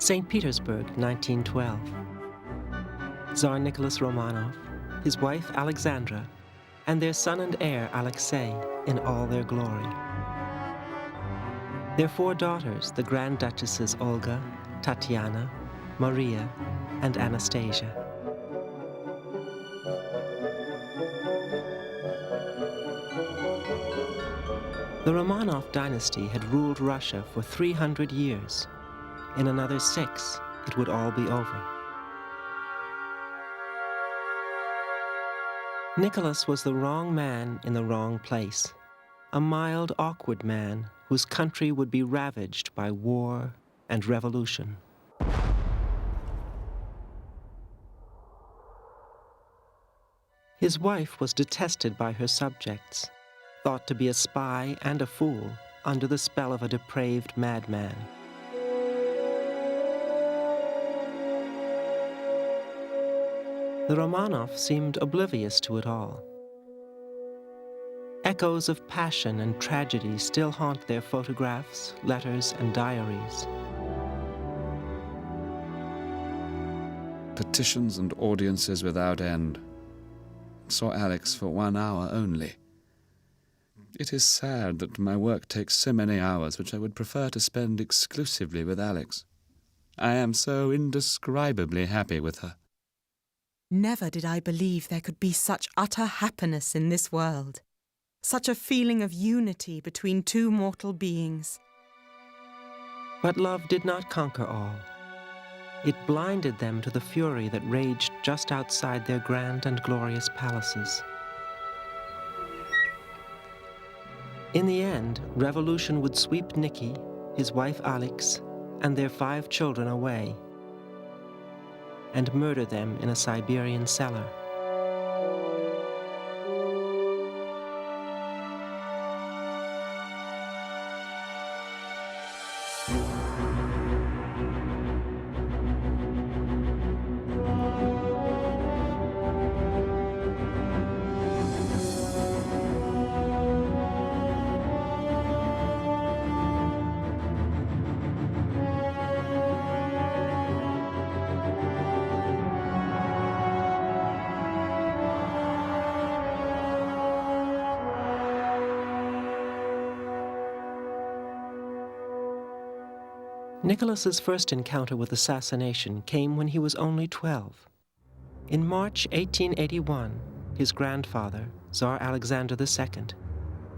St. Petersburg, 1912. Tsar Nicholas Romanov, his wife Alexandra, and their son and heir Alexei in all their glory. Their 4 daughters, the Grand Duchesses Olga, Tatiana, Maria, and Anastasia. The Romanov dynasty had ruled Russia for 300 years. In another 6, it would all be over. Nicholas was the wrong man in the wrong place, a mild, awkward man whose country would be ravaged by war and revolution. His wife was detested by her subjects, thought to be a spy and a fool under the spell of a depraved madman. The Romanovs seemed oblivious to it all. Echoes of passion and tragedy still haunt their photographs, letters, and diaries. Petitions and audiences without end. Saw Alix for 1 hour only. It is sad that my work takes so many hours which I would prefer to spend exclusively with Alix. I am so indescribably happy with her. Never did I believe there could be such utter happiness in this world, such a feeling of unity between 2 mortal beings. But love did not conquer all. It blinded them to the fury that raged just outside their grand and glorious palaces. In the end, revolution would sweep Nicky, his wife Alix, and their 5 children away, and murder them in a Siberian cellar. Nicholas's first encounter with assassination came when he was only 12. In March 1881, his grandfather, Tsar Alexander II,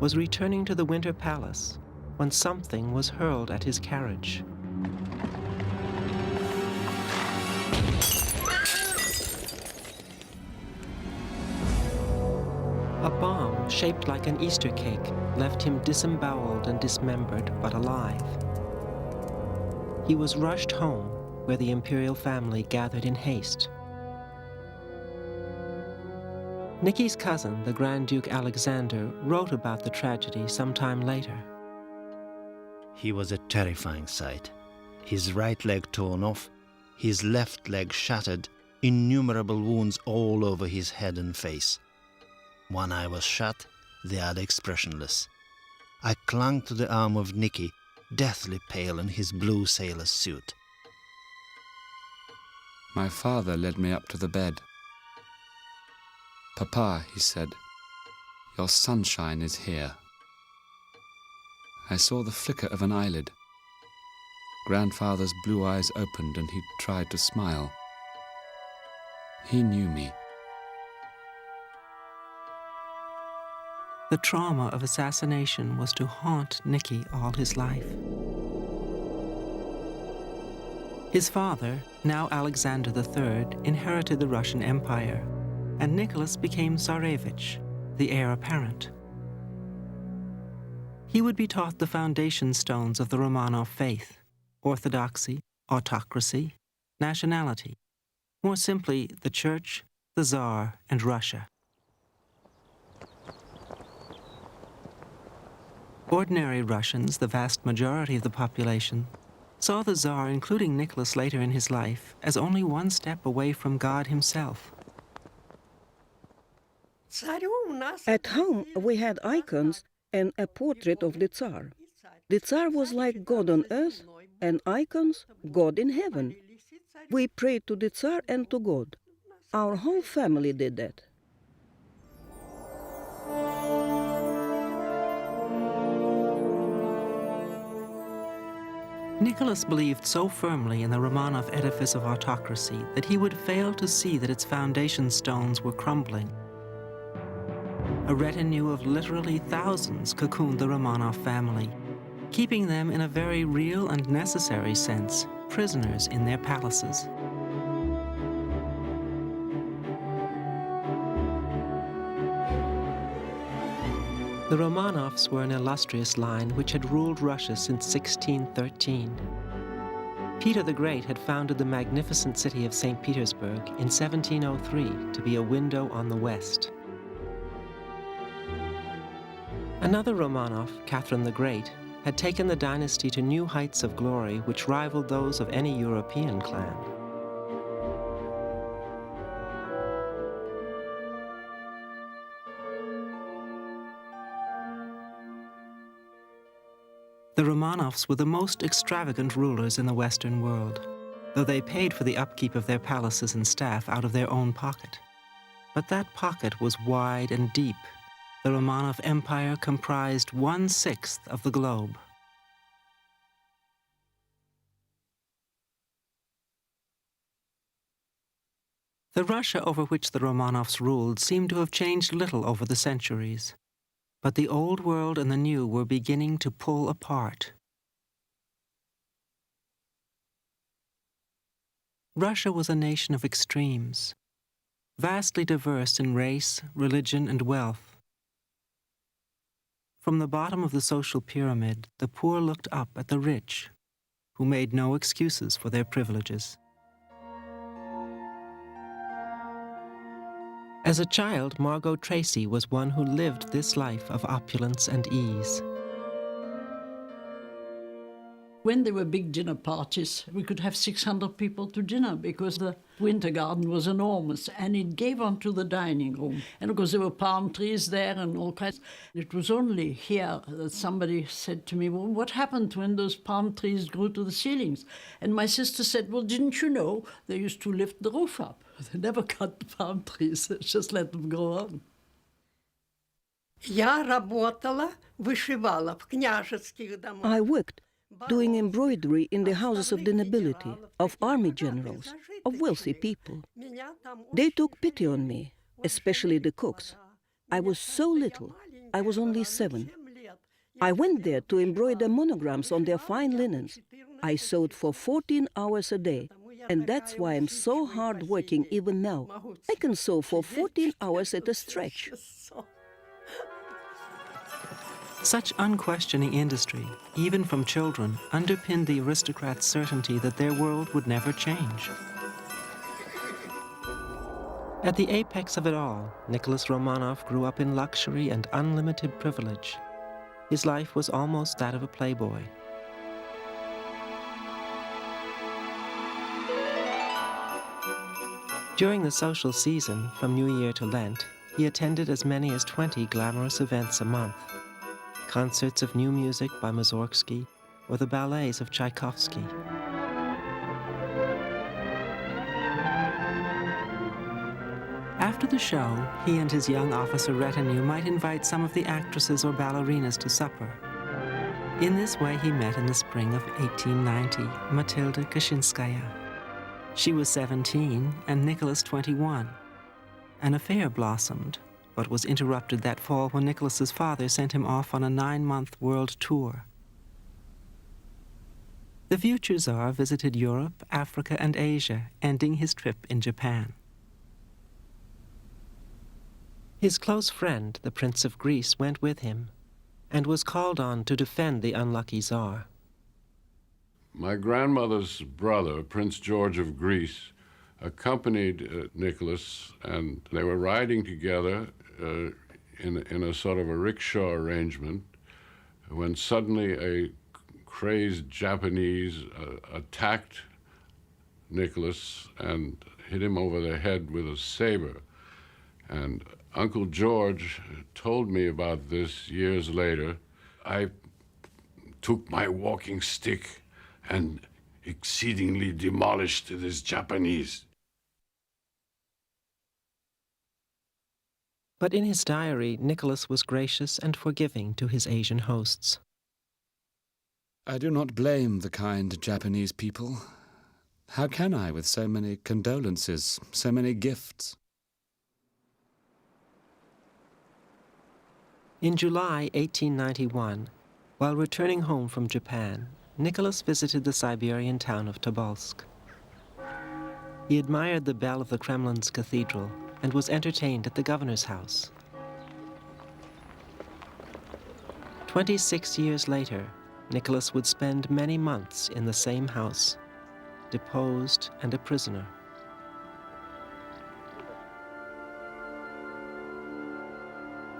was returning to the Winter Palace when something was hurled at his carriage. A bomb shaped like an Easter cake left him disemboweled and dismembered, but alive. He was rushed home, where the imperial family gathered in haste. Nicky's cousin, the Grand Duke Alexander, wrote about the tragedy some time later. He was a terrifying sight. His right leg torn off, his left leg shattered, innumerable wounds all over his head and face. One eye was shut, the other expressionless. I clung to the arm of Nicky, deathly pale in his blue sailor's suit. My father led me up to the bed. "Papa," he said, "your sunshine is here." I saw the flicker of an eyelid. Grandfather's blue eyes opened and he tried to smile. He knew me. The trauma of assassination was to haunt Nicky all his life. His father, now Alexander III, inherited the Russian Empire, and Nicholas became Tsarevich, the heir apparent. He would be taught the foundation stones of the Romanov faith: orthodoxy, autocracy, nationality. More simply, the Church, the Tsar, and Russia. Ordinary Russians, the vast majority of the population, saw the Tsar, including Nicholas later in his life, as only one step away from God himself. At home, we had icons and a portrait of the Tsar. The Tsar was like God on earth, and icons, God in heaven. We prayed to the Tsar and to God. Our whole family did that. Nicholas believed so firmly in the Romanov edifice of autocracy that he would fail to see that its foundation stones were crumbling. A retinue of literally thousands cocooned the Romanov family, keeping them in a very real and necessary sense prisoners in their palaces. The Romanovs were an illustrious line which had ruled Russia since 1613. Peter the Great had founded the magnificent city of St. Petersburg in 1703 to be a window on the West. Another Romanov, Catherine the Great, had taken the dynasty to new heights of glory which rivaled those of any European clan. The Romanovs were the most extravagant rulers in the Western world, though they paid for the upkeep of their palaces and staff out of their own pocket. But that pocket was wide and deep. The Romanov Empire comprised 1/6 of the globe. The Russia over which the Romanovs ruled seemed to have changed little over the centuries. But the old world and the new were beginning to pull apart. Russia was a nation of extremes, vastly diverse in race, religion, and wealth. From the bottom of the social pyramid, the poor looked up at the rich, who made no excuses for their privileges. As a child, Margot Tracy was one who lived this life of opulence and ease. When there were big dinner parties, we could have 600 people to dinner because the winter garden was enormous and it gave onto the dining room. And of course there were palm trees there and all kinds. It was only here that somebody said to me, well, what happened when those palm trees grew to the ceilings? And my sister said, well, didn't you know they used to lift the roof up? They never cut the palm trees, just let them grow on. I worked doing embroidery in the houses of the nobility, of army generals, of wealthy people. They took pity on me, especially the cooks. I was so little, I was only 7. I went there to embroider monograms on their fine linens. I sewed for 14 hours a day, and that's why I'm so hard-working even now. I can sew for 14 hours at a stretch. Such unquestioning industry, even from children, underpinned the aristocrats' certainty that their world would never change. At the apex of it all, Nicholas Romanov grew up in luxury and unlimited privilege. His life was almost that of a playboy. During the social season, from New Year to Lent, he attended as many as 20 glamorous events a month. Concerts of new music by Mussorgsky or the ballets of Tchaikovsky. After the show, he and his young officer retinue might invite some of the actresses or ballerinas to supper. In this way, he met in the spring of 1890 Matilda Kaczynskaya. She was 17 and Nicholas 21. An affair blossomed, but was interrupted that fall when Nicholas's father sent him off on a 9-month world tour. The future Tsar visited Europe, Africa, and Asia, ending his trip in Japan. His close friend, the Prince of Greece, went with him and was called on to defend the unlucky Tsar. My grandmother's brother, Prince George of Greece, accompanied Nicholas, and they were riding together in a sort of a rickshaw arrangement when suddenly a crazed Japanese attacked Nicholas and hit him over the head with a saber. And Uncle George told me about this years later. I took my walking stick and exceedingly demolished this Japanese. But in his diary, Nicholas was gracious and forgiving to his Asian hosts. I do not blame the kind Japanese people. How can I, with so many condolences, so many gifts? In July 1891, while returning home from Japan, Nicholas visited the Siberian town of Tobolsk. He admired the bell of the Kremlin's cathedral and was entertained at the governor's house. 26 years later, Nicholas would spend many months in the same house, deposed and a prisoner.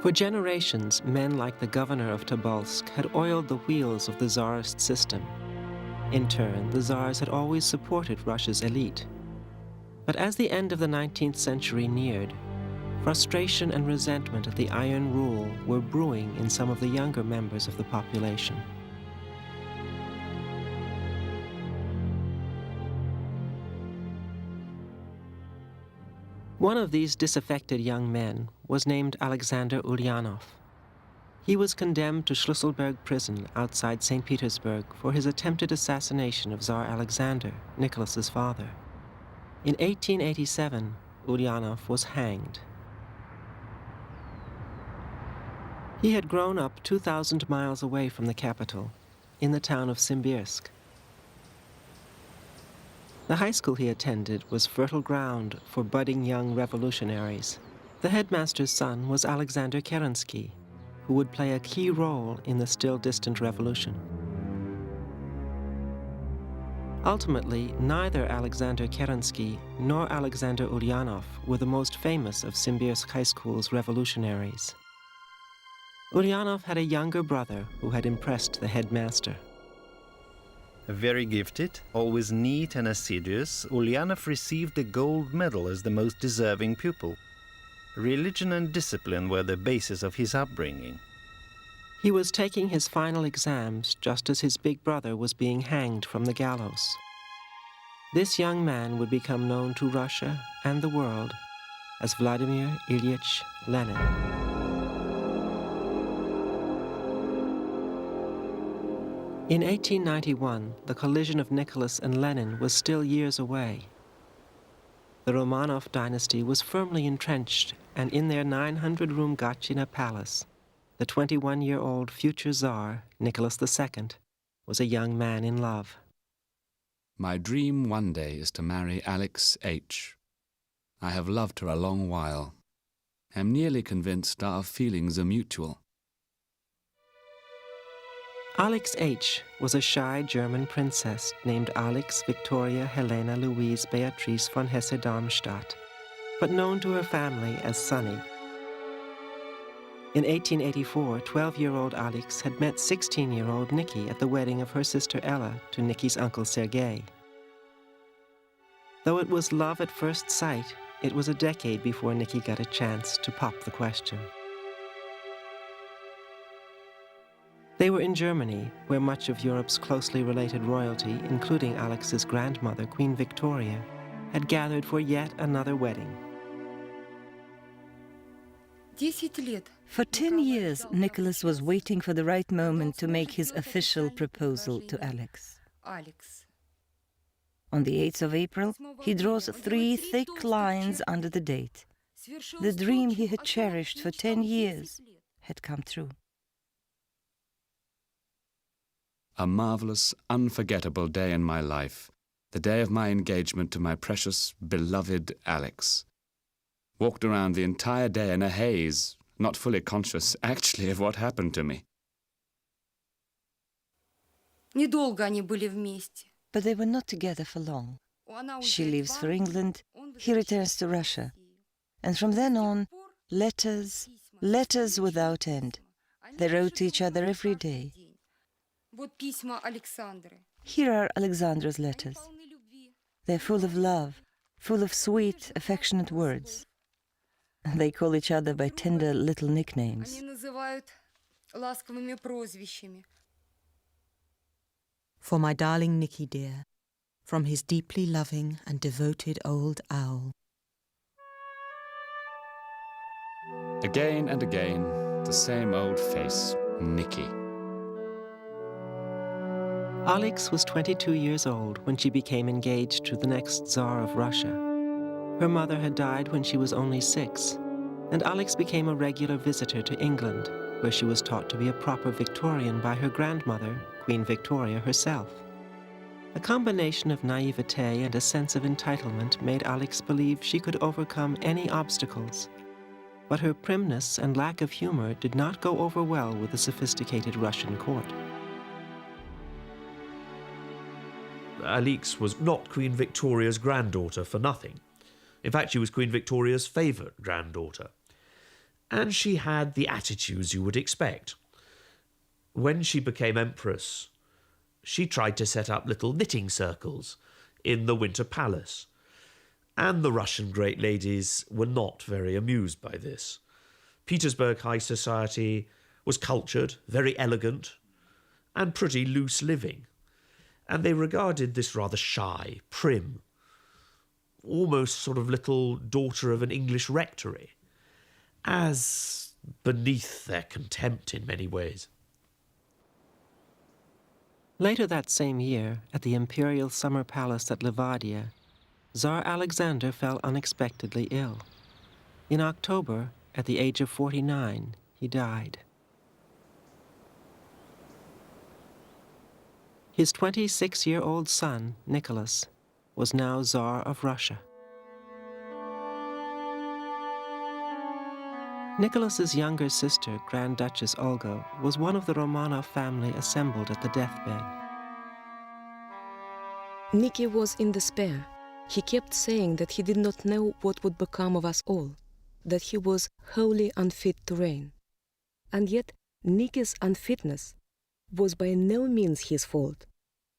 For generations, men like the governor of Tobolsk had oiled the wheels of the Tsarist system. In turn, the Tsars had always supported Russia's elite. But as the end of the 19th century neared, frustration and resentment at the Iron Rule were brewing in some of the younger members of the population. One of these disaffected young men was named Alexander Ulyanov. He was condemned to Schlüsselburg prison outside St. Petersburg for his attempted assassination of Tsar Alexander, Nicholas's father. In 1887, Ulyanov was hanged. He had grown up 2,000 miles away from the capital, in the town of Simbirsk. The high school he attended was fertile ground for budding young revolutionaries. The headmaster's son was Alexander Kerensky, who would play a key role in the still distant revolution. Ultimately, neither Alexander Kerensky nor Alexander Ulyanov were the most famous of Simbirsk High School's revolutionaries. Ulyanov had a younger brother who had impressed the headmaster. Very gifted, always neat and assiduous, Ulyanov received the gold medal as the most deserving pupil. Religion and discipline were the basis of his upbringing. He was taking his final exams just as his big brother was being hanged from the gallows. This young man would become known to Russia and the world as Vladimir Ilyich Lenin. In 1891, the collision of Nicholas and Lenin was still years away. The Romanov dynasty was firmly entrenched, and in their 900-room Gatchina palace, the 21-year-old future Tsar, Nicholas II, was a young man in love. My dream one day is to marry Alix H. I have loved her a long while. Am nearly convinced our feelings are mutual. Alix H. was a shy German princess named Alix Victoria Helena Louise Beatrice von Hesse-Darmstadt, but known to her family as Sunny. In 1884, 12-year-old Alix had met 16-year-old Nicky at the wedding of her sister Ella to Nicky's uncle Sergei. Though it was love at first sight, it was a decade before Nicky got a chance to pop the question. They were in Germany, where much of Europe's closely related royalty, including Alix's grandmother, Queen Victoria, had gathered for yet another wedding. For 10 years, Nicholas was waiting for the right moment to make his official proposal to Alix. On the 8th of April, he draws 3 thick lines under the date. The dream he had cherished for 10 years had come true. A marvelous, unforgettable day in my life, the day of my engagement to my precious, beloved Alix. Walked around the entire day in a haze, not fully conscious, actually, of what happened to me. But they were not together for long. She leaves for England, he returns to Russia. And from then on, letters without end. They wrote to each other every day. Here are Alexandra's letters. They're full of love, full of sweet, affectionate words. They call each other by tender little nicknames. For my darling Nicky dear, from his deeply loving and devoted old owl. Again and again, the same old face, Nicky. Alix was 22 years old when she became engaged to the next Tsar of Russia. Her mother had died when she was only 6, and Alix became a regular visitor to England, where she was taught to be a proper Victorian by her grandmother, Queen Victoria herself. A combination of naivete and a sense of entitlement made Alix believe she could overcome any obstacles. But her primness and lack of humor did not go over well with the sophisticated Russian court. Alix was not Queen Victoria's granddaughter for nothing. In fact, she was Queen Victoria's favourite granddaughter. And she had the attitudes you would expect. When she became empress, she tried to set up little knitting circles in the Winter Palace. And the Russian great ladies were not very amused by this. Petersburg high society was cultured, very elegant, and pretty loose living. And they regarded this rather shy, prim, almost sort of little daughter of an English rectory as beneath their contempt in many ways. Later that same year, at the imperial summer palace at Livadia, Tsar Alexander fell unexpectedly ill. In October, at the age of 49, he died. His 26-year-old son, Nicholas, was now Tsar of Russia. Nicholas's younger sister, Grand Duchess Olga, was one of the Romanov family assembled at the deathbed. Nicky was in despair. He kept saying that he did not know what would become of us all, that he was wholly unfit to reign. And yet, Nicky's unfitness was by no means his fault.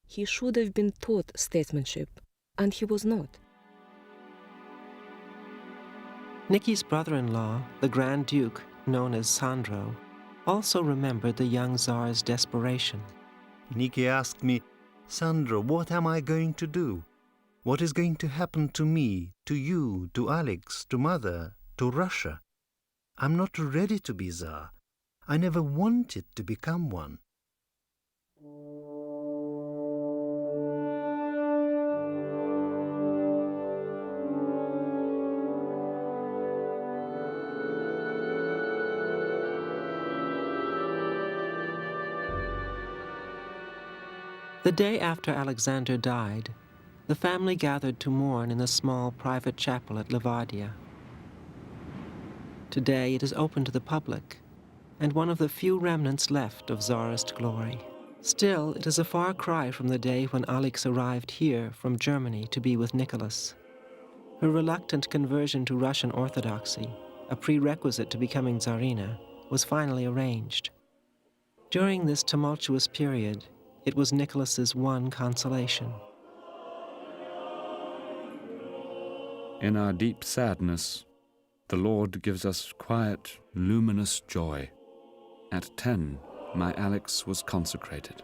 He should have been taught statesmanship, and he was not. Nicky's brother-in-law, the Grand Duke, known as Sandro, also remembered the young Tsar's desperation. Nicky asked me, "Sandro, what am I going to do? What is going to happen to me, to you, to Alix, to Mother, to Russia? I'm not ready to be Tsar. I never wanted to become one." The day after Alexander died, the family gathered to mourn in a small private chapel at Livadia. Today it is open to the public, and one of the few remnants left of Tsarist glory. Still, it is a far cry from the day when Alix arrived here from Germany to be with Nicholas. Her reluctant conversion to Russian Orthodoxy, a prerequisite to becoming Tsarina, was finally arranged. During this tumultuous period, it was Nicholas's one consolation. In our deep sadness, the Lord gives us quiet, luminous joy. At 10, my Alix was consecrated.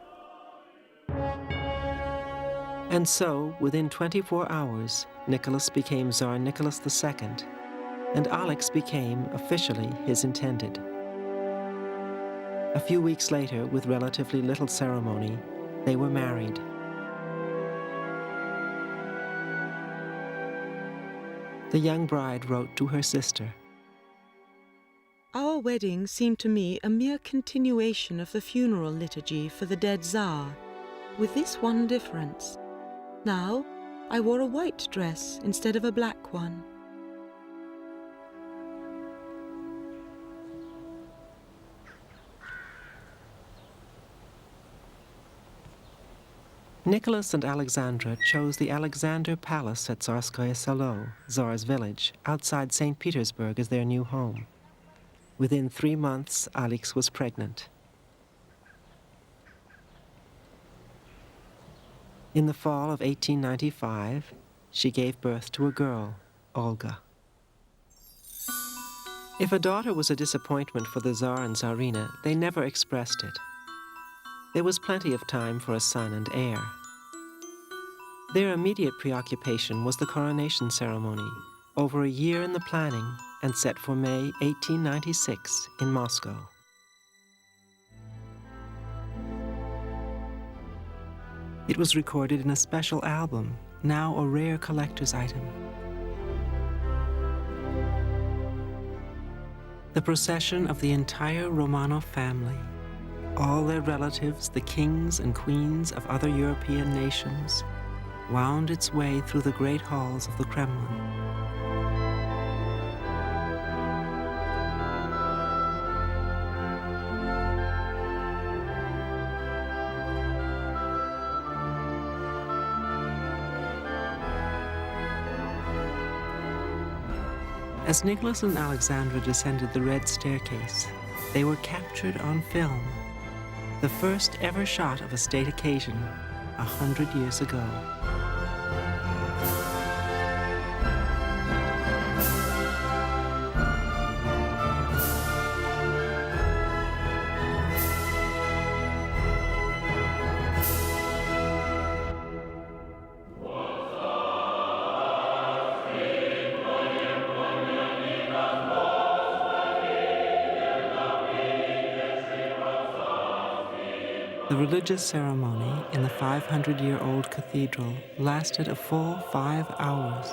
And so, within 24 hours, Nicholas became Tsar Nicholas II, and Alix became, officially, his intended. A few weeks later, with relatively little ceremony, they were married. The young bride wrote to her sister, Our wedding seemed to me a mere continuation of the funeral liturgy for the dead Tsar, with this one difference. Now, I wore a white dress instead of a black one. Nicholas and Alexandra chose the Alexander Palace at Tsarskoye Selo, Tsar's village, outside St. Petersburg as their new home. Within 3 months, Alix was pregnant. In the fall of 1895, she gave birth to a girl, Olga. If a daughter was a disappointment for the Tsar and Tsarina, they never expressed it. There was plenty of time for a son and heir. Their immediate preoccupation was the coronation ceremony, over a year in the planning and set for May 1896 in Moscow. It was recorded in a special album, now a rare collector's item. The procession of the entire Romanov family, all their relatives, the kings and queens of other European nations, wound its way through the great halls of the Kremlin. As Nicholas and Alexandra descended the red staircase, they were captured on film, the first ever shot of a state occasion 100 years ago. The religious ceremony in the 500-year-old cathedral lasted a full 5 hours.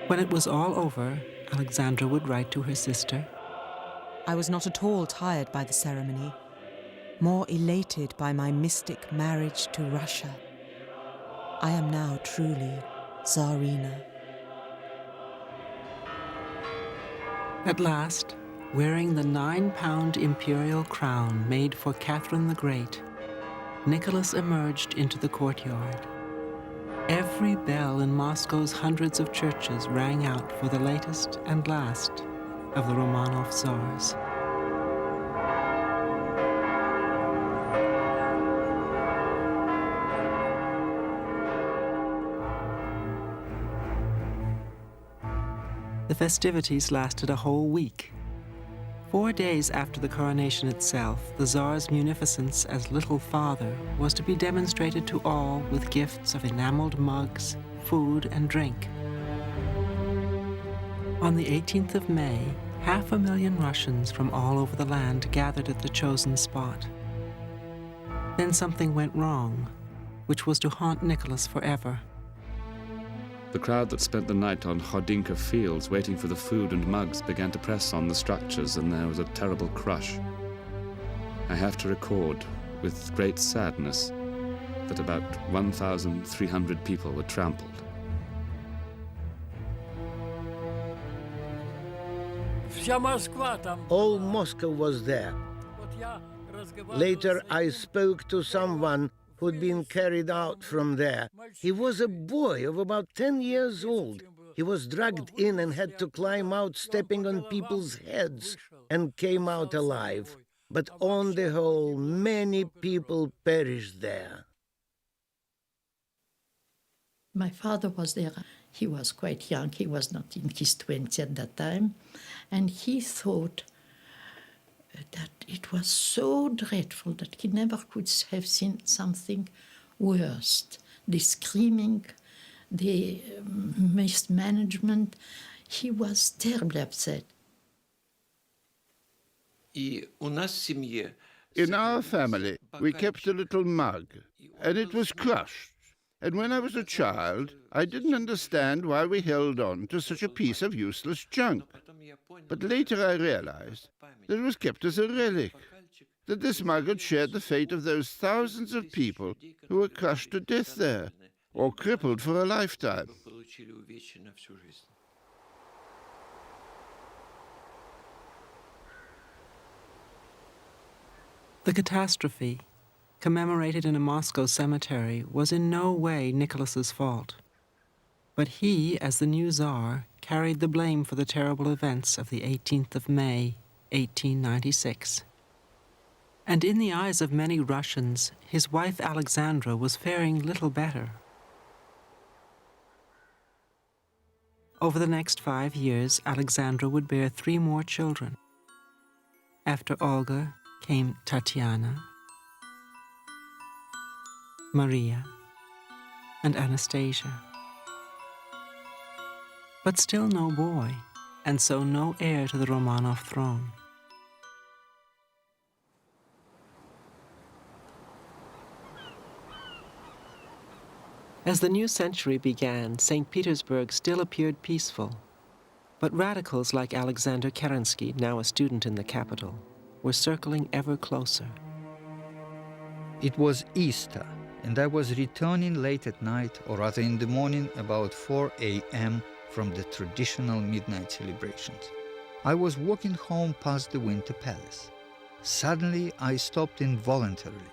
When it was all over, Alexandra would write to her sister, I was not at all tired by the ceremony, more elated by my mystic marriage to Russia. I am now truly Tsarina. At last, wearing the 9-pound imperial crown made for Catherine the Great, Nicholas emerged into the courtyard. Every bell in Moscow's hundreds of churches rang out for the latest and last of the Romanov Czars. The festivities lasted a whole week. 4 days after the coronation itself, the Tsar's munificence as Little Father was to be demonstrated to all with gifts of enameled mugs, food, and drink. On the 18th of May, 500,000 Russians from all over the land gathered at the chosen spot. Then something went wrong, which was to haunt Nicholas forever. The crowd that spent the night on Khodinka fields waiting for the food and mugs began to press on the structures, and there was a terrible crush. I have to record, with great sadness, that about 1,300 people were trampled. All Moscow was there. Later, I spoke to someone who'd been carried out from there. He was a boy of about 10 years old. He was dragged in and had to climb out, stepping on people's heads, and came out alive. But on the whole, many people perished there. My father was there. He was quite young. He was not in his 20s at that time. And he thought that it was so dreadful that he never could have seen something worse. The screaming, the mismanagement. He was terribly upset. In our family, we kept a little mug, and it was crushed. And when I was a child, I didn't understand why we held on to such a piece of useless junk. But later I realized that it was kept as a relic, that this mug had shared the fate of those thousands of people who were crushed to death there, or crippled for a lifetime. The catastrophe, commemorated in a Moscow cemetery, was in no way Nicholas's fault. But he, as the new Tsar, carried the blame for the terrible events of the 18th of May, 1896. And in the eyes of many Russians, his wife Alexandra was faring little better. Over the next 5 years, Alexandra would bear 3 more children. After Olga came Tatiana, Maria, and Anastasia. But still no boy, and so no heir to the Romanov throne. As the new century began, St. Petersburg still appeared peaceful. But radicals like Alexander Kerensky, now a student in the capital, were circling ever closer. It was Easter, and I was returning late at night, or rather in the morning, about 4 a.m. from the traditional midnight celebrations. I was walking home past the Winter Palace. Suddenly, I stopped involuntarily.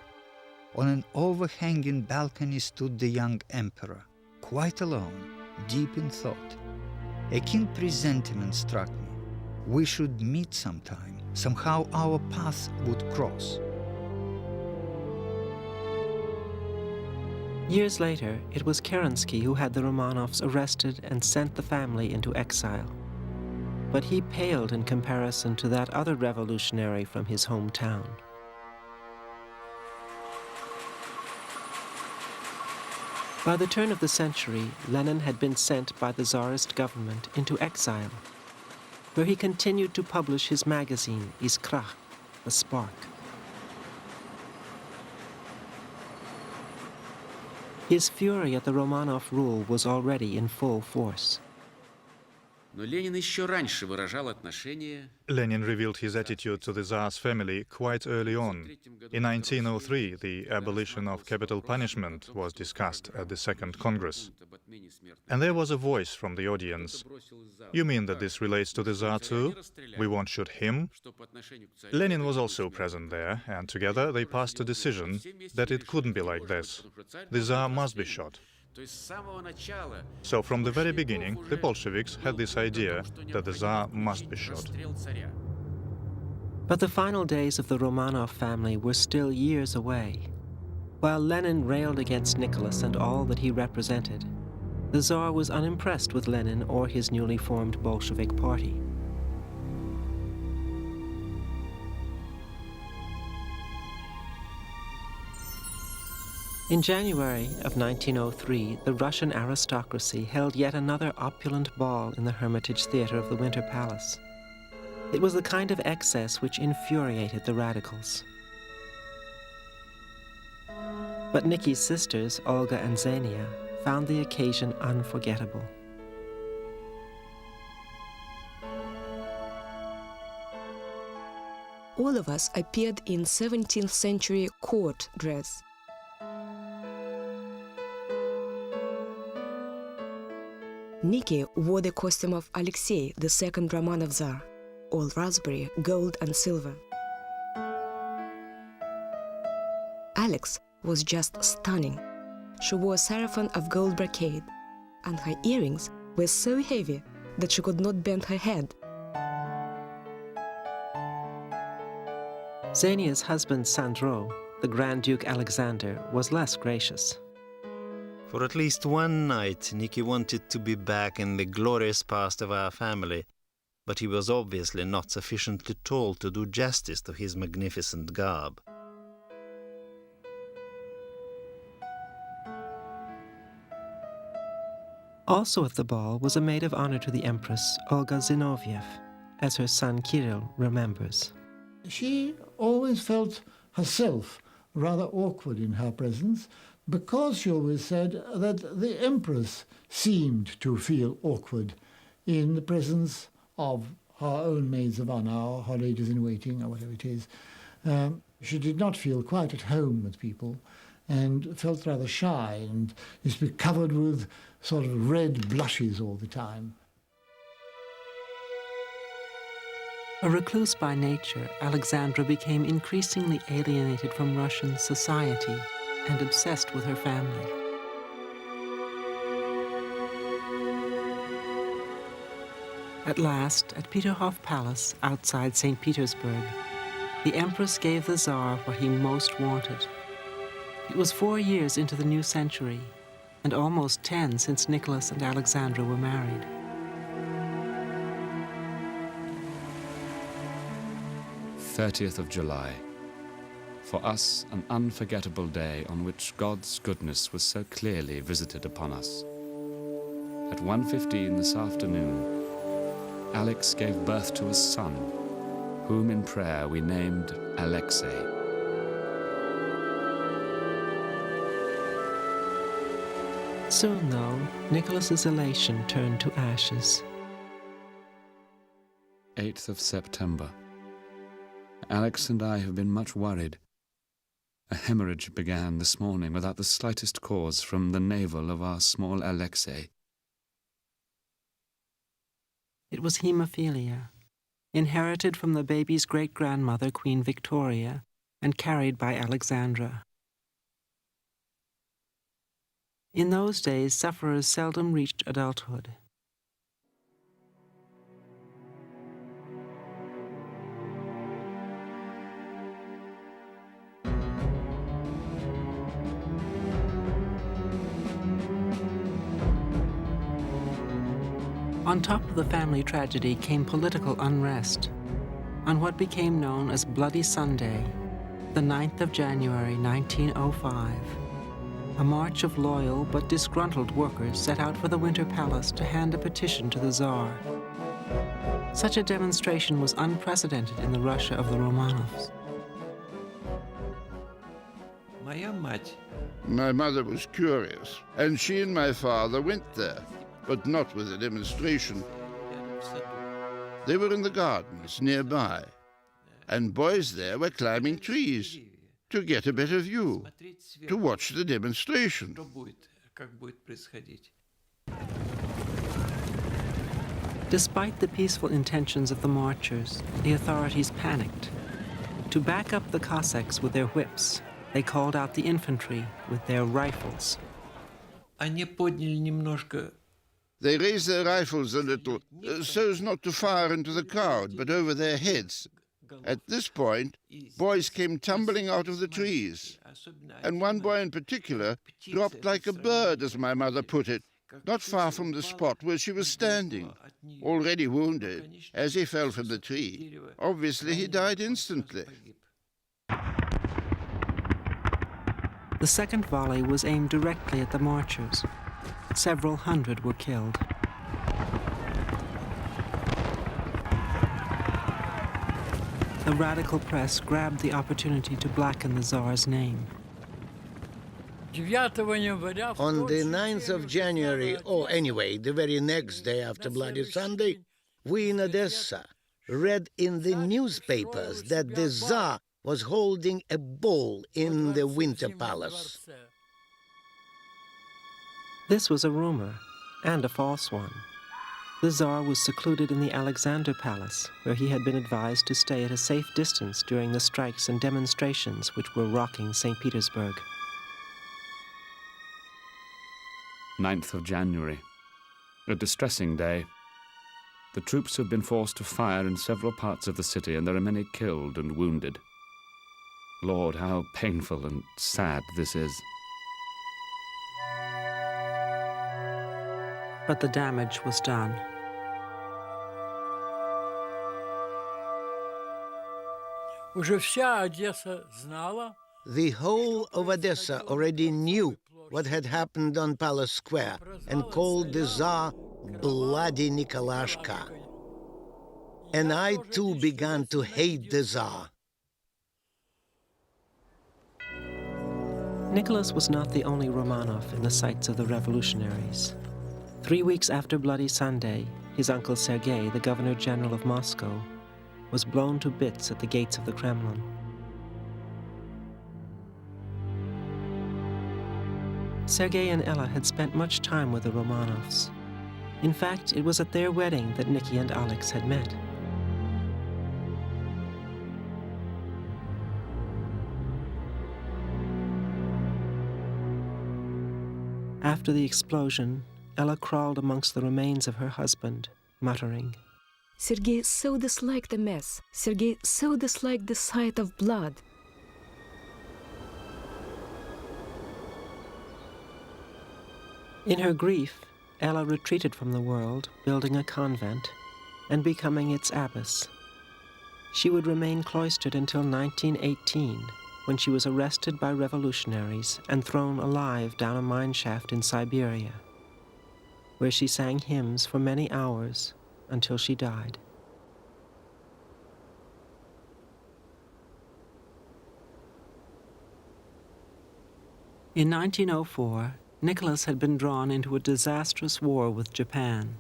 On an overhanging balcony stood the young emperor, quite alone, deep in thought. A keen presentiment struck me. We should meet sometime. Somehow our paths would cross. Years later, it was Kerensky who had the Romanovs arrested and sent the family into exile. But he paled in comparison to that other revolutionary from his hometown. By the turn of the century, Lenin had been sent by the Tsarist government into exile, where he continued to publish his magazine, Iskra, the Spark. His fury at the Romanov rule was already in full force. Lenin revealed his attitude to the Tsar's family quite early on. In 1903, the abolition of capital punishment was discussed at the Second Congress. And there was a voice from the audience. You mean that this relates to the Tsar too? We won't shoot him? Lenin was also present there, and together they passed a decision that it couldn't be like this. The Tsar must be shot. So from the very beginning, the Bolsheviks had this idea that the Tsar must be shot. But the final days of the Romanov family were still years away. While Lenin railed against Nicholas and all that he represented, the Tsar was unimpressed with Lenin or his newly formed Bolshevik party. In January of 1903, the Russian aristocracy held yet another opulent ball in the Hermitage Theatre of the Winter Palace. It was the kind of excess which infuriated the radicals. But Nicky's sisters, Olga and Xenia, found the occasion unforgettable. All of us appeared in 17th century court dress. Nicky wore the costume of Alexei, the second Romanov Tsar, all raspberry, gold and silver. Alix was just stunning. She wore a sarafan of gold brocade, and her earrings were so heavy that she could not bend her head. Xenia's husband Sandro, the Grand Duke Alexander, was less gracious. For at least one night, Nicky wanted to be back in the glorious past of our family, but he was obviously not sufficiently tall to do justice to his magnificent garb. Also at the ball was a maid of honor to the Empress, Olga Zinoviev, as her son Kirill remembers. She always felt herself rather awkward in her presence, because she always said that the Empress seemed to feel awkward in the presence of her own maids of honor, or her ladies-in-waiting, or whatever it is. She did not feel quite at home with people, and felt rather shy, and used to be covered with sort of red blushes all the time. A recluse by nature, Alexandra became increasingly alienated from Russian society and obsessed with her family. At last, at Peterhof Palace, outside St. Petersburg, the Empress gave the Tsar what he most wanted. It was 4 years into the new century, and almost 10 since Nicholas and Alexandra were married. 30th of July. For us, an unforgettable day on which God's goodness was so clearly visited upon us. At 1:15 this afternoon, Alix gave birth to a son, whom in prayer we named Alexei. Soon, though, Nicholas's elation turned to ashes. 8th of September. Alix and I have been much worried. A hemorrhage began this morning without the slightest cause from the navel of our small Alexei. It was hemophilia, inherited from the baby's great-grandmother, Queen Victoria, and carried by Alexandra. In those days, sufferers seldom reached adulthood. On top of the family tragedy came political unrest. On what became known as Bloody Sunday, the 9th of January, 1905, a march of loyal but disgruntled workers set out for the Winter Palace to hand a petition to the Tsar. Such a demonstration was unprecedented in the Russia of the Romanovs. My mother was curious, and she and my father went there, but not with a demonstration. They were in the gardens nearby, and boys there were climbing trees to get a better view, to watch the demonstration. Despite the peaceful intentions of the marchers, the authorities panicked. To back up the Cossacks with their whips, they called out the infantry with their rifles. They raised their rifles a little, so as not to fire into the crowd, but over their heads. At this point, boys came tumbling out of the trees, and one boy in particular dropped like a bird, as my mother put it, not far from the spot where she was standing, already wounded, as he fell from the tree. Obviously, he died instantly. The second volley was aimed directly at the marchers. Several hundred were killed. The radical press grabbed the opportunity to blacken the Tsar's name. On the 9th of January, or anyway, the very next day after Bloody Sunday, we in Odessa read in the newspapers that the Tsar was holding a ball in the Winter Palace. This was a rumor, and a false one. The Tsar was secluded in the Alexander Palace, where he had been advised to stay at a safe distance during the strikes and demonstrations which were rocking St. Petersburg. 9th of January. A distressing day. The troops have been forced to fire in several parts of the city, and there are many killed and wounded. Lord, how painful and sad this is. But the damage was done. The whole of Odessa already knew what had happened on Palace Square and called the Tsar Bloody Nikolashka. And I too began to hate the Tsar. Nicholas was not the only Romanov in the sights of the revolutionaries. 3 weeks after Bloody Sunday, his uncle Sergei, the Governor-General of Moscow, was blown to bits at the gates of the Kremlin. Sergei and Ella had spent much time with the Romanovs. In fact, it was at their wedding that Nicky and Alix had met. After the explosion, Ella crawled amongst the remains of her husband, muttering, Sergei so disliked the mess. Sergei so disliked the sight of blood. In her grief, Ella retreated from the world, building a convent and becoming its abbess. She would remain cloistered until 1918, when she was arrested by revolutionaries and thrown alive down a mine shaft in Siberia, where she sang hymns for many hours until she died. In 1904, Nicholas had been drawn into a disastrous war with Japan.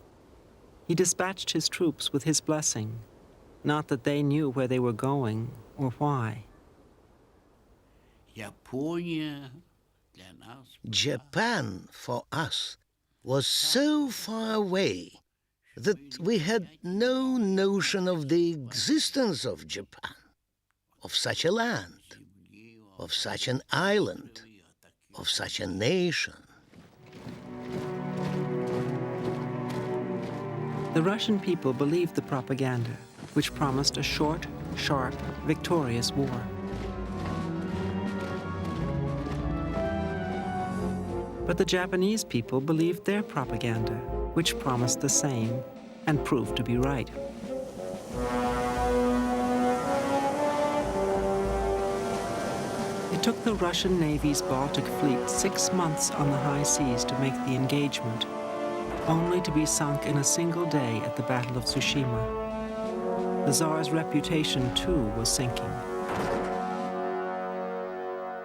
He dispatched his troops with his blessing, not that they knew where they were going or why. Japan, for us, was so far away that we had no notion of the existence of Japan, of such a land, of such an island, of such a nation. The Russian people believed the propaganda, which promised a short, sharp, victorious war. But the Japanese people believed their propaganda, which promised the same and proved to be right. It took the Russian Navy's Baltic Fleet 6 months on the high seas to make the engagement, only to be sunk in a single day at the Battle of Tsushima. The Tsar's reputation, too, was sinking.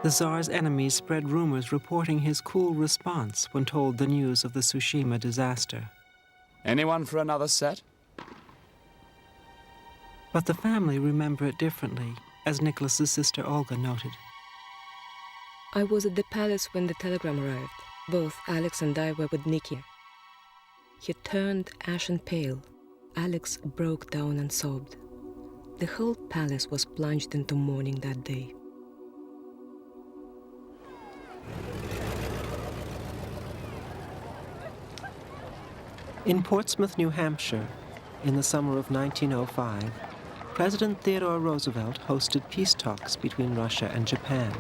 The Tsar's enemies spread rumors reporting his cool response when told the news of the Tsushima disaster. Anyone for another set? But the family remember it differently, as Nicholas's sister Olga noted. I was at the palace when the telegram arrived. Both Alix and I were with Nicky. He turned ashen pale. Alix broke down and sobbed. The whole palace was plunged into mourning that day. In Portsmouth, New Hampshire, in the summer of 1905, President Theodore Roosevelt hosted peace talks between Russia and Japan.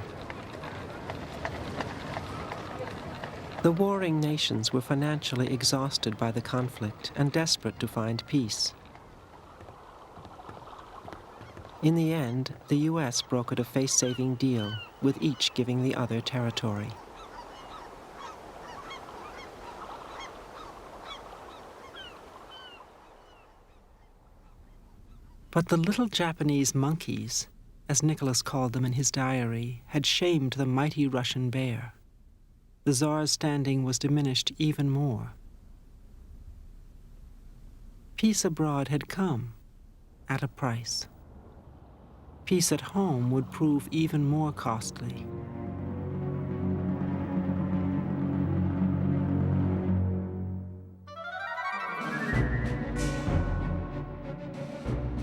The warring nations were financially exhausted by the conflict and desperate to find peace. In the end, the U.S. brokered a face-saving deal, with each giving the other territory. But the little Japanese monkeys, as Nicholas called them in his diary, had shamed the mighty Russian bear. The Tsar's standing was diminished even more. Peace abroad had come, at a price. Peace at home would prove even more costly.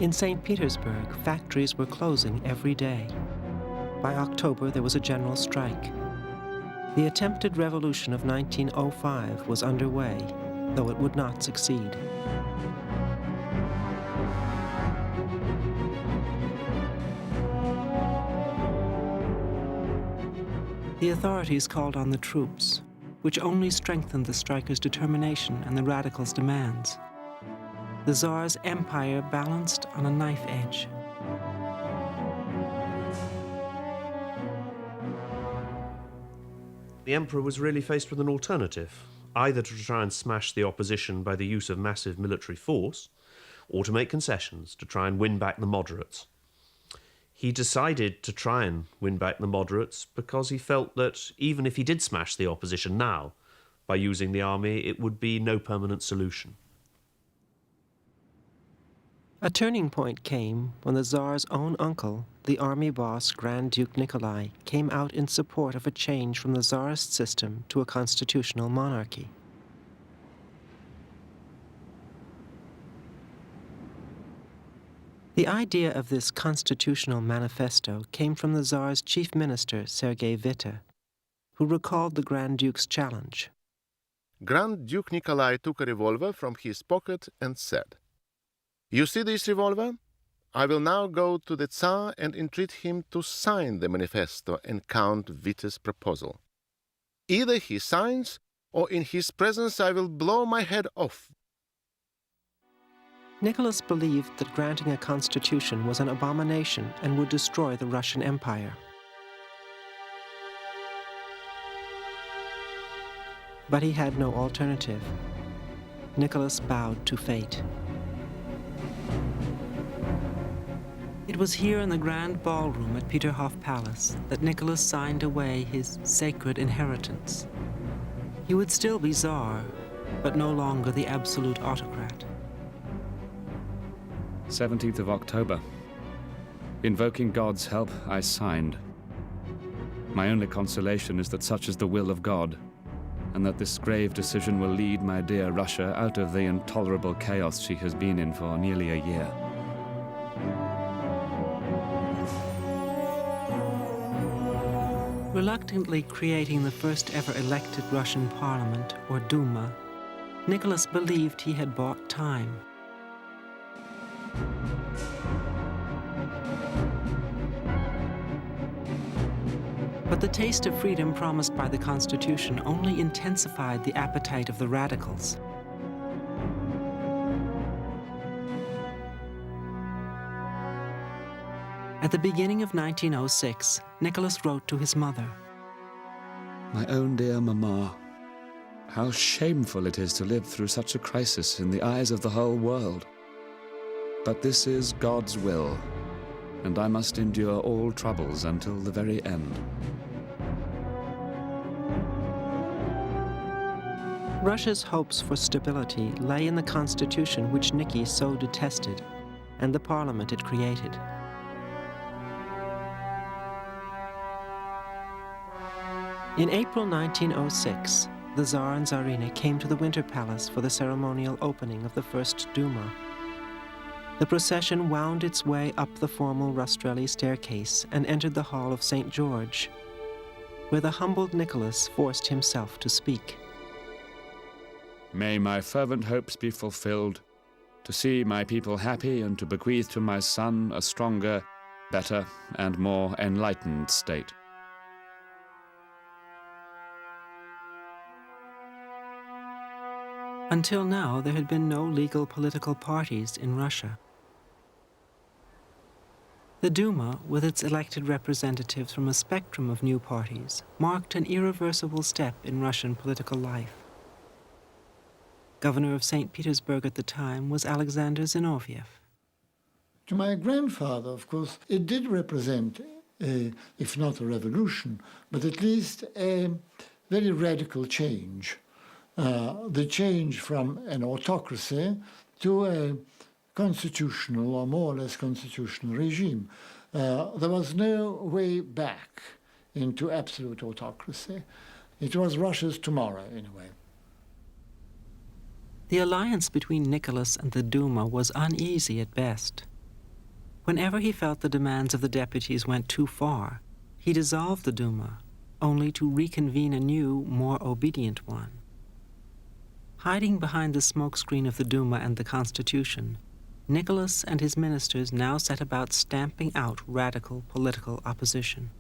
In St. Petersburg, factories were closing every day. By October, there was a general strike. The attempted revolution of 1905 was underway, though it would not succeed. The authorities called on the troops, which only strengthened the strikers' determination and the radicals' demands. The Tsar's empire balanced on a knife edge. The emperor was really faced with an alternative, either to try and smash the opposition by the use of massive military force, or to make concessions to try and win back the moderates. He decided to try and win back the moderates because he felt that even if he did smash the opposition now, by using the army, it would be no permanent solution. A turning point came when the Tsar's own uncle, the army boss Grand Duke Nikolai, came out in support of a change from the Tsarist system to a constitutional monarchy. The idea of this constitutional manifesto came from the Tsar's chief minister, Sergei Witte, who recalled the Grand Duke's challenge. Grand Duke Nikolai took a revolver from his pocket and said, "You see this revolver? I will now go to the Tsar and entreat him to sign the manifesto and Count Witte's proposal. Either he signs, or in his presence I will blow my head off." Nicholas believed that granting a constitution was an abomination and would destroy the Russian Empire. But he had no alternative. Nicholas bowed to fate. It was here in the grand ballroom at Peterhof Palace that Nicholas signed away his sacred inheritance. He would still be Tsar, but no longer the absolute autocrat. 17th of October. Invoking God's help, I signed. My only consolation is that such is the will of God, and that this grave decision will lead my dear Russia out of the intolerable chaos she has been in for nearly a year. Reluctantly creating the first ever elected Russian parliament, or Duma, Nicholas believed he had bought time. But the taste of freedom promised by the Constitution only intensified the appetite of the radicals. At the beginning of 1906, Nicholas wrote to his mother. My own dear Mamma, how shameful it is to live through such a crisis in the eyes of the whole world. But this is God's will, and I must endure all troubles until the very end. Russia's hopes for stability lay in the constitution which Nicky so detested, and the parliament it created. In April 1906, the Tsar and Tsarina came to the Winter Palace for the ceremonial opening of the First Duma. The procession wound its way up the formal Rastrelli staircase and entered the hall of St. George, where the humbled Nicholas forced himself to speak. May my fervent hopes be fulfilled, to see my people happy and to bequeath to my son a stronger, better, and more enlightened state. Until now, there had been no legal political parties in Russia. The Duma, with its elected representatives from a spectrum of new parties, marked an irreversible step in Russian political life. Governor of St. Petersburg at the time was Alexander Zinoviev. To my grandfather, of course, it did represent, if not a revolution, but at least a very radical change. The change from an autocracy to a constitutional or more or less constitutional regime. There was no way back into absolute autocracy. It was Russia's tomorrow, in a way. The alliance between Nicholas and the Duma was uneasy at best. Whenever he felt the demands of the deputies went too far, he dissolved the Duma, only to reconvene a new, more obedient one. Hiding behind the smokescreen of the Duma and the Constitution, Nicholas and his ministers now set about stamping out radical political opposition.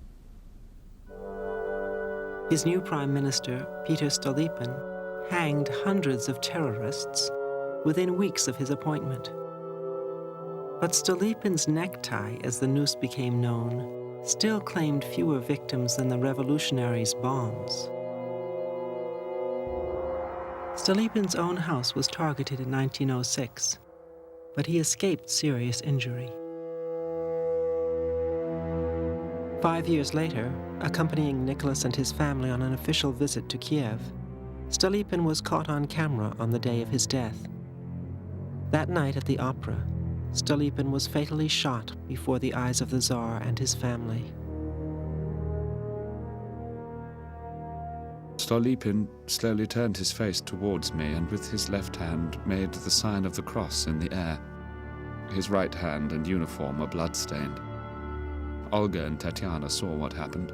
His new prime minister, Peter Stolypin, hanged hundreds of terrorists within weeks of his appointment. But Stolypin's necktie, as the noose became known, still claimed fewer victims than the revolutionaries' bombs. Stolypin's own house was targeted in 1906, but he escaped serious injury. 5 years later, accompanying Nicholas and his family on an official visit to Kiev, Stolypin was caught on camera on the day of his death. That night at the opera, Stolypin was fatally shot before the eyes of the Tsar and his family. Stolypin slowly turned his face towards me and with his left hand made the sign of the cross in the air. His right hand and uniform were blood-stained. Olga and Tatiana saw what happened.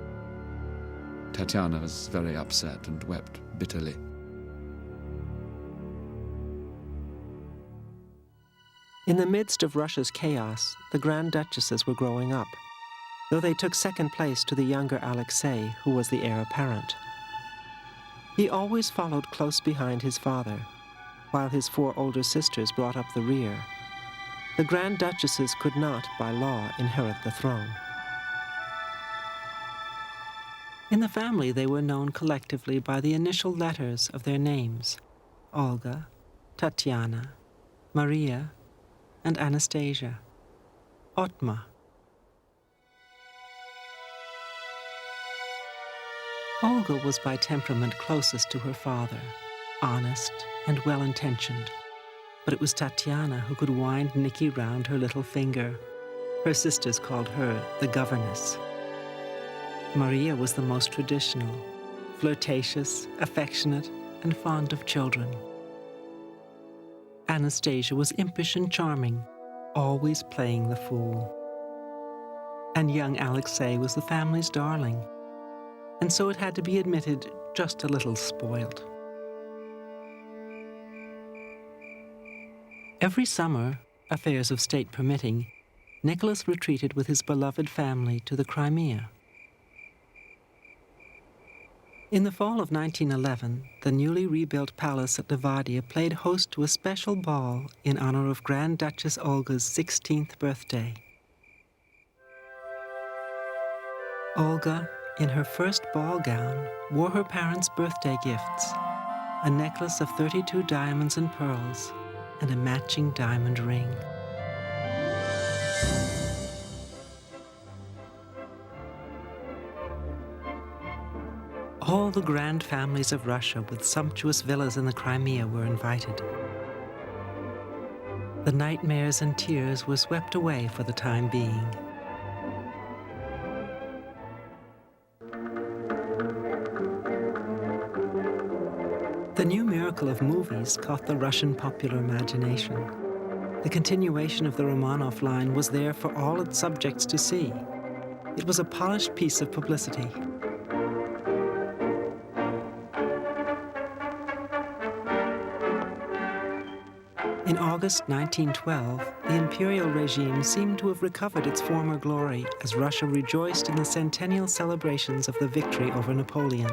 Tatiana was very upset and wept bitterly. In the midst of Russia's chaos, the Grand Duchesses were growing up, though they took second place to the younger Alexei, who was the heir apparent. He always followed close behind his father, while his 4 older sisters brought up the rear, The Grand Duchesses could not, by law, inherit the throne. In the family, they were known collectively by the initial letters of their names: Olga, Tatiana, Maria, and Anastasia. Otma. Olga was by temperament closest to her father, honest and well-intentioned. But it was Tatiana who could wind Nicky round her little finger. Her sisters called her the governess. Maria was the most traditional, flirtatious, affectionate, and fond of children. Anastasia was impish and charming, always playing the fool. And young Alexei was the family's darling, and so it had to be admitted, just a little spoiled. Every summer, affairs of state permitting, Nicholas retreated with his beloved family to the Crimea. In the fall of 1911, the newly rebuilt palace at Livadia played host to a special ball in honor of Grand Duchess Olga's 16th birthday. Olga, in her first ball gown, wore her parents' birthday gifts: a necklace of 32 diamonds and pearls, and a matching diamond ring. All the grand families of Russia with sumptuous villas in the Crimea were invited. The nightmares and tears were swept away for the time being. The new miracle of movies caught the Russian popular imagination. The continuation of the Romanov line was there for all its subjects to see. It was a polished piece of publicity. In August 1912, the imperial regime seemed to have recovered its former glory as Russia rejoiced in the centennial celebrations of the victory over Napoleon.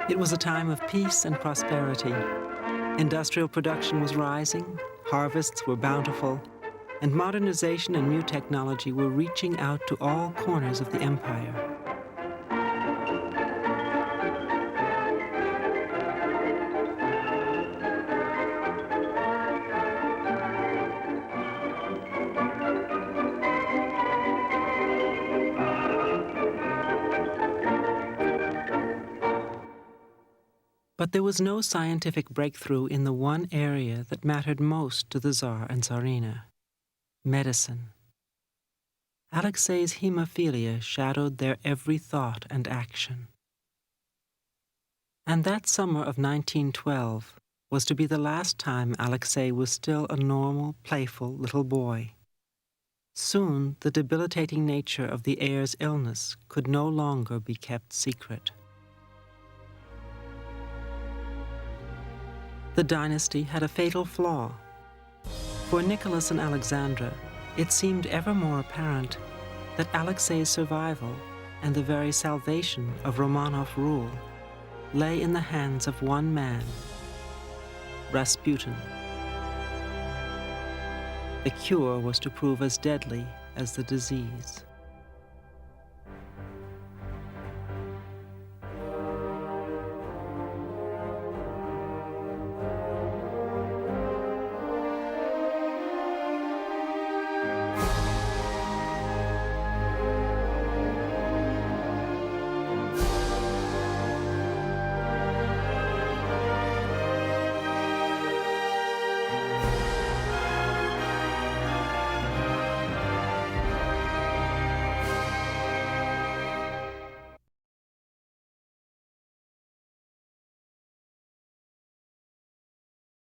It was a time of peace and prosperity. Industrial production was rising, harvests were bountiful, and modernization and new technology were reaching out to all corners of the empire. But there was no scientific breakthrough in the one area that mattered most to the Tsar and Tsarina: medicine. Alexei's hemophilia shadowed their every thought and action. And that summer of 1912 was to be the last time Alexei was still a normal, playful little boy. Soon, the debilitating nature of the heir's illness could no longer be kept secret. The dynasty had a fatal flaw. For Nicholas and Alexandra, it seemed ever more apparent that Alexei's survival and the very salvation of Romanov rule lay in the hands of one man, Rasputin. The cure was to prove as deadly as the disease.